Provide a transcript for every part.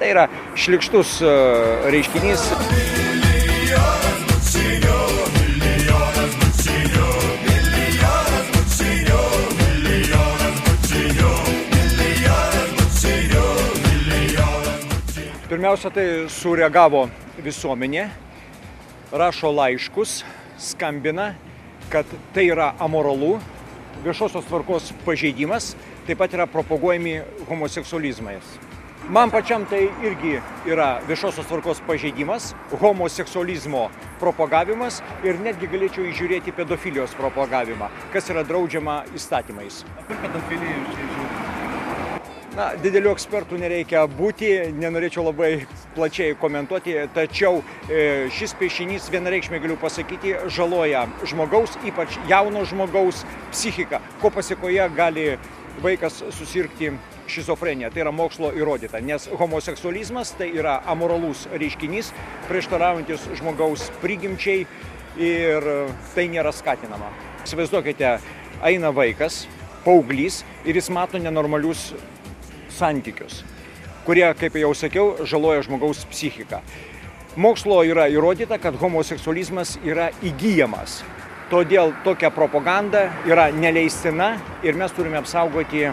Tai yra šlykštus reiškinys. Pirmiausia, tai sureagavo visuomenė, rašo laiškus, skambina, kad tai yra amoralu, viešosios tvarkos pažeidimas, taip pat yra propaguojami homoseksualizmais. Man pačiam tai irgi yra viešosios tvarkos pažeidimas, homoseksualizmo propagavimas ir netgi galėčiau įžiūrėti pedofilijos propagavimą, kas yra draudžiama įstatymais. Apie pedofiliją jūs čia žiūrite? Na, didelių ekspertų nereikia būti, nenorėčiau labai plačiai komentuoti, tačiau šis piešinys, vienareikšmiai galiu pasakyti, žaloja žmogaus, ypač jauno žmogaus psichiką, ko pasiekoje gali vaikas susirgti šizofrenija. Tai yra mokslo įrodyta, nes homoseksualizmas tai yra amoralus reiškinys, prieštaraujantis žmogaus prigimčiai ir tai nėra skatinama. Įsivaizduokite, eina vaikas, paauglys ir jis mato nenormalius santykius, kurie, kaip jau sakiau, žaloja žmogaus psichiką. Mokslo yra įrodyta, kad homoseksualizmas yra įgyjamas. Todėl tokia propaganda yra neleistina ir mes turime apsaugoti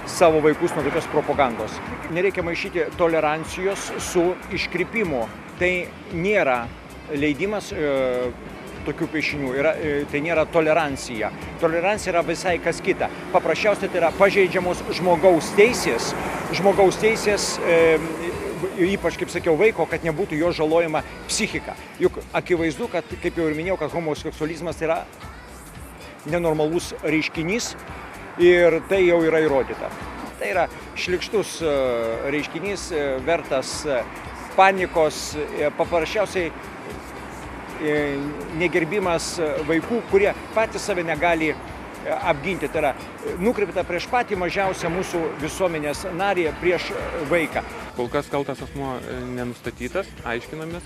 savo vaikus nuo tokios propagandos. Nereikia maišyti tolerancijos su iškrypimu. Tai nėra leidimas tokių piešinių, tai nėra tolerancija. Tolerancija yra visai kas kita. Paprasčiausiai tai yra pažeidžiamos žmogaus teisės, ypač, kaip sakiau, vaiko, kad nebūtų jo žalojama psichika. Juk akivaizdu, kad, kaip jau ir minėjau, kad homoseksualizmas yra nenormalus reiškinys ir tai jau yra įrodyta. Tai yra šlykštus reiškinys, vertas panikos, paprasčiausiai negerbimas vaikų, kurie patys save negali apginti. Tai yra nukreipta prieš patį mažiausią mūsų visuomenės narį, prieš vaiką. Kol kas kaltas asmuo nenustatytas, aiškinamės,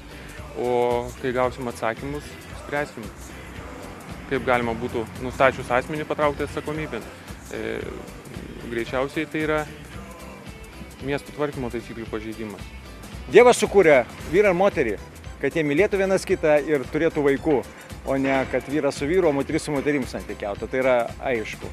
o kai gausim atsakymus, spręsim, kaip galima būtų nustačius asmenį patraukti atsakomybėn. Greičiausiai tai yra miestų tvarkymo taisyklių pažeidimas. Dievas sukūrė vyrą ir moterį, kad jie mylėtų vienas kitą ir turėtų vaikų, o ne kad vyras su vyru, o moteris su moterim santykiautų. Tai yra aišku.